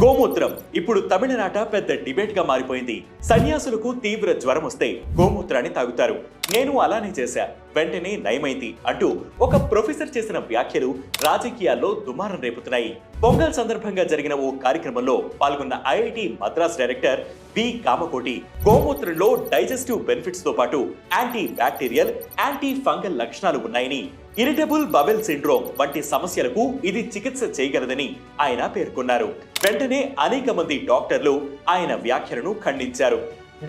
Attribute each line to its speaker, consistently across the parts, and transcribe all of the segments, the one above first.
Speaker 1: గోమూత్రం ఇప్పుడు తమిళనాట పెద్ద డిబేట్ గా మారిపోయింది. సన్యాసులకు తీవ్ర జ్వరం వస్తే గోమూత్రాన్ని తాగుతారు. నేను అలానే చేశా, వెంటనే నయమైంది అంటూ ఒక ప్రొఫెసర్ చేసిన వ్యాఖ్యలు రాజకీయాల్లో దుమారం రేపుతున్నాయి. పొంగల్ సందర్భంగా జరిగిన ఓ కార్యక్రమంలో పాల్గొన్న ఐఐటి మద్రాస్ డైరెక్టర్ వి కామకోటి గోమూత్రంలో డైజెస్టివ్ బెనిఫిట్స్ తో పాటు యాంటీ బ్యాక్టీరియల్, యాంటీ ఫంగల్ లక్షణాలు ఉన్నాయని, ఇరిటబుల్ బవెల్ సిండ్రోమ్ వంటి సమస్యలకు ఇది చికిత్స చేయగలదని ఆయన పేర్కొన్నారు. వెంటనే అనేక మంది డాక్టర్లు ఆయన వ్యాఖ్యలను ఖండించారు.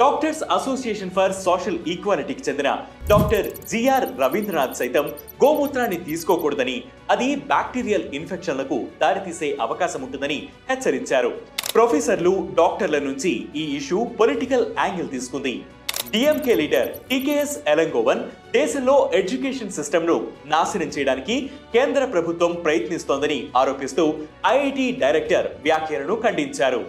Speaker 1: డాక్టర్స్ అసోసియేషన్ ఫర్ సోషల్ ఈక్వాలిటీకి చెందిన డాక్టర్ జిఆర్ రవీంద్రనాథ్ సైతం గోమూత్రాన్ని తీసుకోకూడదని, అది బ్యాక్టీరియల్ ఇన్ఫెక్షన్లకు దారితీసే అవకాశం ఉంటుందని హెచ్చరించారు. ప్రొఫెసర్లు, డాక్టర్ల నుంచి ఈ ఇష్యూ పొలిటికల్ యాంగిల్ తీసుకుంది. డిఎంకే లీడర్ టికేఎస్ ఎలంగోవన్ దేశంలో ఎడ్యుకేషన్ సిస్టమ్ను నాశనం చేయడానికి కేంద్ర ప్రభుత్వం ప్రయత్నిస్తోందని ఆరోపిస్తూ ఐఐటి డైరెక్టర్ వ్యాఖ్యలను ఖండించారు.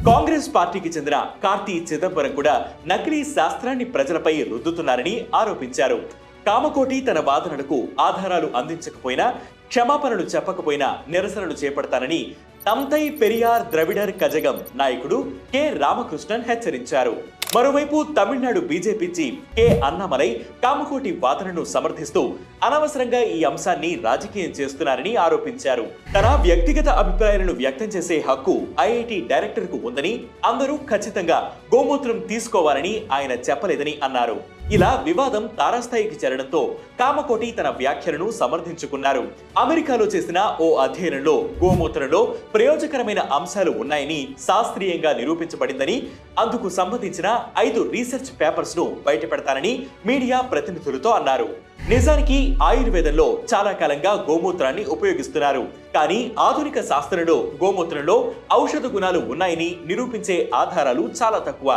Speaker 1: కాంగ్రెస్ పార్టీకి చెందిన కార్తీ చిదంబరం కూడా నకిలీ శాస్త్రాన్ని ప్రజలపై రుద్దుతున్నారని ఆరోపించారు. కామకోటి తన వాదనలకు ఆధారాలు అందించకపోయినా, క్షమాపణలు చెప్పకపోయినా నిరసనలు చేపడతానని తమ్తై పెరియార్ ద్రవిడర్ కజగం నాయకుడు కె రామకృష్ణన్ హెచ్చరించారు. మరోవైపు Tamil Nadu BJP chief K Annamalai Kamakoti వాదనను సమర్థిస్తూ అనవసరంగా ఈ అంశాన్ని రాజకీయం చేస్తున్నారని ఆరోపించారు. తన వ్యక్తిగత అభిప్రాయాలను వ్యక్తం చేసే హక్కు ఐఐటి డైరెక్టర్ కు ఉందని, అందరూ ఖచ్చితంగా గోమూత్రం తీసుకోవాలని ఆయన చెప్పలేదని అన్నారు. ఇలా వివాదం తారాస్థాయికి చేరడంతో కామకోటి తన వ్యాఖ్యలను సమర్థించుకున్నారు. అమెరికాలో చేసిన ఓ అధ్యయనంలో గోమూత్రంలో ప్రయోజకరమైన అంశాలు ఉన్నాయని శాస్త్రీయంగా నిరూపించబడిందని, అందుకు సంబంధించిన 5 రీసెర్చ్ పేపర్స్ ను బయటపెడతానని మీడియా ప్రతినిధులతో అన్నారు. నిజానికి ఆయుర్వేదంలో చాలా కాలంగా గోమూత్రాన్ని ఉపయోగిస్తున్నారు. కానీ ఆధునిక శాస్త్రంలో గోమూత్రంలో ఔషధ గుణాలు ఉన్నాయని నిరూపించే ఆధారాలు చాలా తక్కువ.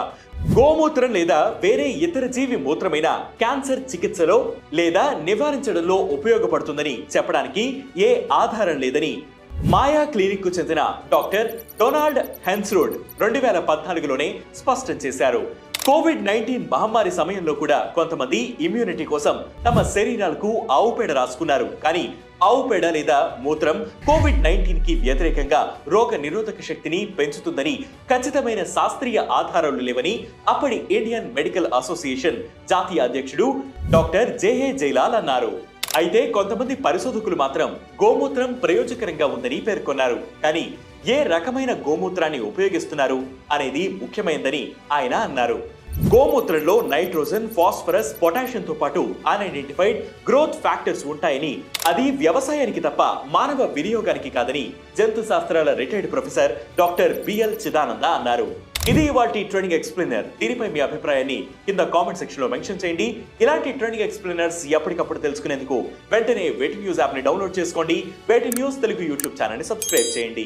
Speaker 1: గోమూత్రం లేదా వేరే ఇతర జీవి మూత్రమైన క్యాన్సర్ చికిత్సలో లేదా నివారించడంలో ఉపయోగపడుతుందని చెప్పడానికి ఏ ఆధారం లేదని మాయా క్లినిక్ కు చెందిన డాక్టర్ డొనాల్డ్ హెన్స్రూడ్ 2014లోనే స్పష్టం చేశారు. కోవిడ్-19 మహమ్మారి సమయంలో కూడా కొంతమంది ఇమ్యూనిటీ కోసం తమ శరీరాలకు ఆవు పేడ రాసుకున్నారు. కానీ ఆవు పేడ లేదా మూత్రం కోవిడ్-19 కి వ్యతిరేకంగా రోగ నిరోధక శక్తిని పెంచుతుందని ఖచ్చితమైన శాస్త్రీయ ఆధారాలు లేవని అప్పటి ఇండియన్ మెడికల్ అసోసియేషన్ జాతీయ అధ్యక్షుడు డాక్టర్ జేఏ జైలాల్ అన్నారు. అయితే కొంతమంది పరిశోధకులు మాత్రం గోమూత్రం ప్రయోజకరంగా ఉందని పేర్కొన్నారు. కానీ ఏ రకమైన గోమూత్రాన్ని ఉపయోగిస్తున్నారు అనేది ముఖ్యమైనదని ఆయన అన్నారు. గోమూత్రంలో నైట్రోజన్, ఫాస్ఫరస్, పొటాషియంతో పాటు అన్ఐడెంటిఫైడ్ గ్రోత్ ఫ్యాక్టర్స్ ఉంటాయని, అది వ్యవసాయానికి తప్ప మానవ వినియోగానికి కాదని జంతు శాస్త్రాల రిటైర్డ్ ప్రొఫెసర్ డాక్టర్ బిఎల్ చిదానంద అన్నారు. ఇది ఇవాల్టి ట్రెండింగ్ ఎక్స్ప్లెయినర్. దీనిపై మీ అభిప్రాయాన్ని కింద కామెంట్ సెక్షన్ లో మెన్షన్ చేయండి. ఇలాంటి ట్రెండింగ్ ఎక్స్ప్లెయినర్స్ ఎప్పటికప్పుడు తెలుసుకునేందుకు వెంటనే వేటి న్యూస్ యాప్ ని డౌన్లోడ్ చేసుకోండి. వేటి న్యూస్ తెలుగు యూట్యూబ్ ఛానల్ ని సబ్స్క్రైబ్ చేయండి.